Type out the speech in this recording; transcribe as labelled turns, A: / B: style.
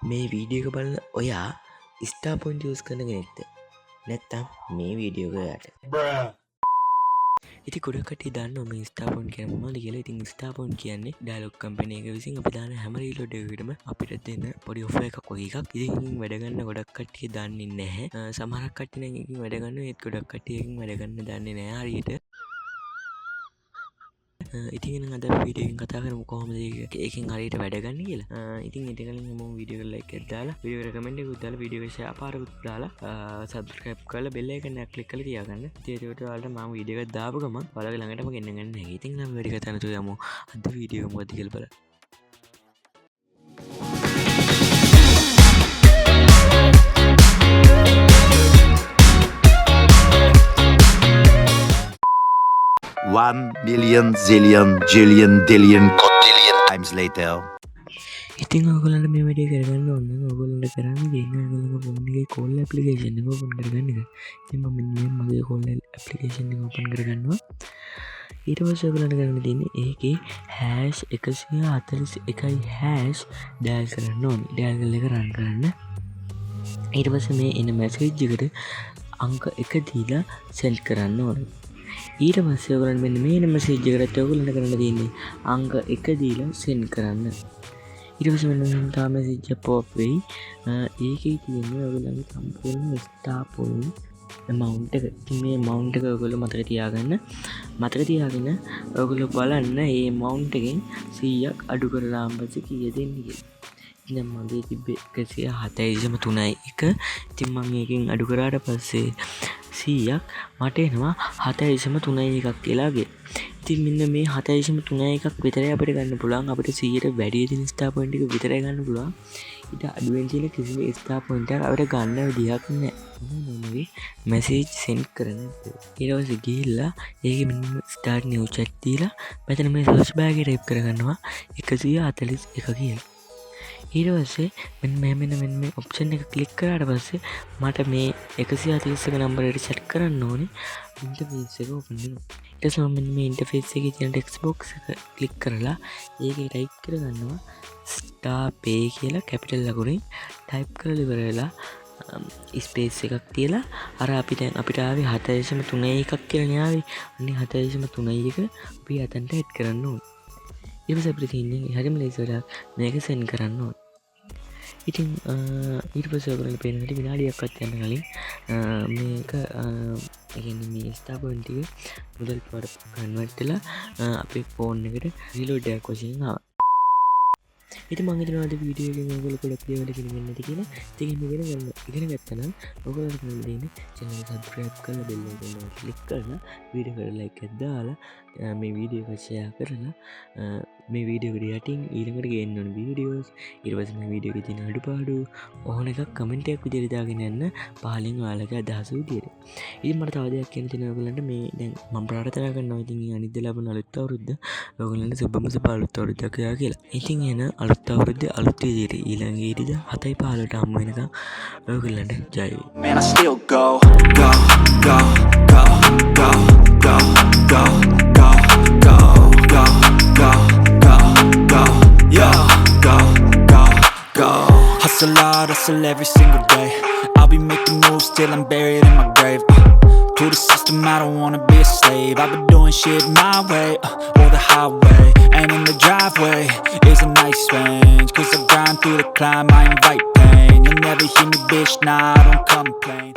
A: මේ වීඩියෝ එක බලන ඔයා ස්ටාර් පොයින්ට් යූස් කරන කෙනෙක්ද? නැත්නම් මේ වීඩියෝ එක ඔයාට ඉතින් ගොඩක් කට්ටිය දන්නවා මේ ස්ටාර් පොයින්ට් කියන්නේ මොනවද කියලා. ඉතින් ස්ටාර් පොයින්ට් කියන්නේ ඩයලොග් කම්පැනි එක විසින් අපි දාන හැම රීලෝඩ් එකකටම අපිට දෙන පොඩි ඔෆර් එකක් වගේ එකක්. ඉතින් එකකින් වැඩ ගන්න ගොඩක් කට්ටිය දන්නේ නැහැ. සමහරක් කට්ටිය නම් එකකින් වැඩ ගන්නවා. ඒත් ගොඩක් කට්ටිය එකකින් වැඩ ගන්න දන්නේ නැහැ හරියට. ඉතින් අද වීඩියෝ එකෙන් කතා කරමු කොහොමද ඒකෙන් හරියට වැඩ ගන්න කියලා. ඉතින් ඊට කලින් මම වීඩියෝ එකට ලයික් එකක් දාලා වීඩියෝ එකට කමෙන්ට් එකක් දාලා වීඩියෝ එක ෂෙයා පාරකුත් දාලා සබ්ස්ක්‍රයිබ් කරලා බෙල් එකෙන් ක්ලික් කරලා තියාගන්න. ඉතින් ඒකට ඔයාලට මම වීඩියෝ එකක් දාපු ගමන් ඔයාලගේ ළඟටම ගෙන්න ගන්න හැකියි. ඉතින් නම් වැඩි කතා නැතුව යමු අද වීඩියෝ එක මොකද්ද කියලා බලන්න.
B: One million zillion jillion dillion cotillion times later.
A: ඉතින් ඔයගොල්ලන්ට මේ වැඩේ කරගන්න ඕන නම් ඔයගොල්ලන්ට කරන්න තියෙන්නේ ඔයගොල්ලෝගේ ෆෝන් එකේ කෝල් ඇප්ලිකේෂන් එක ඕපන් කරගන්න එක. ඉතින් මම මෙන්න මගේ කෝල් ඇප්ලිකේෂන් එක ඕපන් කරගන්නවා. ඊට පස්සේ ඔයගොල්ලන්ට කරන්න තියෙන්නේ ඒකේ #141# ඩයල් කරන්න ඕනේ. ඩයල් කරලා එක රන් කරන්න. ඊට පස්සේ මේ එන මැසේජ් එකට අංක 1 දීලා සෙන්ඩ් කරන්න ඕනේ. ඊට පස්සේ ඔයගොල්ලන් මෙන්න මේ මැසේජ් එකට ඔයගොල්ලන්ට කරන්න තියෙන්නේ අංක 1 දීලා සෙන්ඩ් කරන්න. ඊට පස්සේ මෙන්න තා මැසේජ් එක පොප් වෙයි. ඒකේ තියෙන්නේ ඔයගොල්ලන්ගේ සම්පූර්ණ ස්ටාර් පොයින්ට් amount එක. ඉතින් මේ amount එක ඔයගොල්ලෝ මතක තියාගන්න. මතක තියාගෙන ඔයගොල්ලෝ බලන්න මේ amount එකෙන් 100ක් අඩු කරලා පස්සේ කීයද එන්නේ කියලා. ඉතින් මගේ තිබ්බේ 107.31. ඉතින් මම ඒකෙන් අඩු කරාට පස්සේ 100ක් මට එනවා 7.31 කියලා ගේ. ඉතින් මෙන්න මේ 7.31 විතරයි අපිට ගන්න පුළුවන්. අපිට 100ට වැඩි තියෙන ස්ටාර් පොයින්ට් එක විතරයි ගන්න පුළුවන්. ඊට අඩුවෙන් තියෙන කිසිම ස්ටාර් පොයින්ට් එකක් අපිට ගන්න විදිහක් නැහැ. මොනවද මැසේජ් සෙන්ඩ් කරන්න. ඊට පස්සේ ගිහිල්ලා ඒකේ මෙන්න ස්ටාර්ට් නිව් chat දීලා මෙතන මේ සර්ච් බෑග් එකේ ටයිප් කරගන්නවා 141 කියලා. ඊට පස්සේ මෙන්න මේ ඔප්ෂන් එක ක්ලික් කරාට පස්සේ මට මේ 141 නම්බරයට සෙට් කරන්න ඕනේ ඉන්ටර්ෆේස් එක ඕපන් වෙනවා. ඊට පස්සේ මම මේ ඉන්ටර්ෆේස් එකේ තියෙන ටෙක්ස්ට් බොක්ස් එක ක්ලික් කරලා ඒකේ ටයිප් කරගන්නවා ස්ටාර් පේ කියලා කැපිටල් ලකුණෙන් ටයිප් කරලා ඉවර වෙලා ස්පේස් එකක් තියලා අර අපිට ආවේ 7.31 කියලා නේ ආවේ. අනේ 7.31 අපි අතන්ට ඇඩ් කරන්න ඕනේ. ඊට පස්සේ අපිට තියෙන්නේ හරියම ලේසි වැඩක් මේක සෙන්ඩ් කරන්න ඕනේ. ඉතින් ඊට පස්සේ ඔයගොල්ලෝ පේන හැටි විනාඩියක්වත් යන්න කලින් මේක කියන්නේ මේ ස්ටාර් පොයින්ට් එක මුදල් පාඩ කන්වර්ට් වෙලා අපේ ෆෝන් එකට රීලෝඩ් එකක් වශයෙන් ආවා. ඉතින් මම හිතනවා අද වීඩියෝ එකෙන් ඔයගොල්ලෝ පොඩක් දේවල් ඉගෙන ගන්න ඇති කියලා. ඉතින් ඉගෙන ගත්තා නම් ඔයගොල්ලන්ට කරන්න දෙන්නේ channel එක subscribe කරලා bell icon එක click කරලා වීඩියෝ එකට like එකක් දාලා මේ වීඩියෝ එක share කරලා මේ වීඩියෝ එකට යටින් ඊළඟට ගේන්න ඕන වීඩියෝස් ඊට පස්සේ මේ වීඩියෝ එකේ තියෙන අඩුපාඩු ඕන එකක් කමෙන්ට් එකක් විදිහට දාගෙන යන්න පහලින් ඔයාලගේ අදහස විදිහට. ඉතින් මට තව දෙයක් කියන්න තියෙනවා ඔයගොල්ලන්ට මේ දැන් මම ප්‍රාර්ථනා කරනවා ඉතින් අනිත් ලැබෙන අලුත් අවුරුද්ද ඔයගොල්ලන්ට සුබම සුබ අලුත් අවුරුද්දක් වේවා කියලා. ඉතින් එන අලුත් අවුරුද්දේ අලුත් විදිහට ඊළඟ ඊරිදා 7:15ට හම්බ වෙනකම් ඔයගොල්ලන්ට ජය වේවා.
C: Man, I still go, go, go, go, go, go, go, go, go, go, go, go, go, yo, go, go, go. Hustle hard, hustle every single day. I'll be making moves till I'm buried in my grave. To the system, I don't wanna be a slave. I've been doing shit my way, or the highway. And in the driveway is a nice range. Cause I grind through the climb, I invite pain. You'll never hear me, bitch, nah, I don't complain.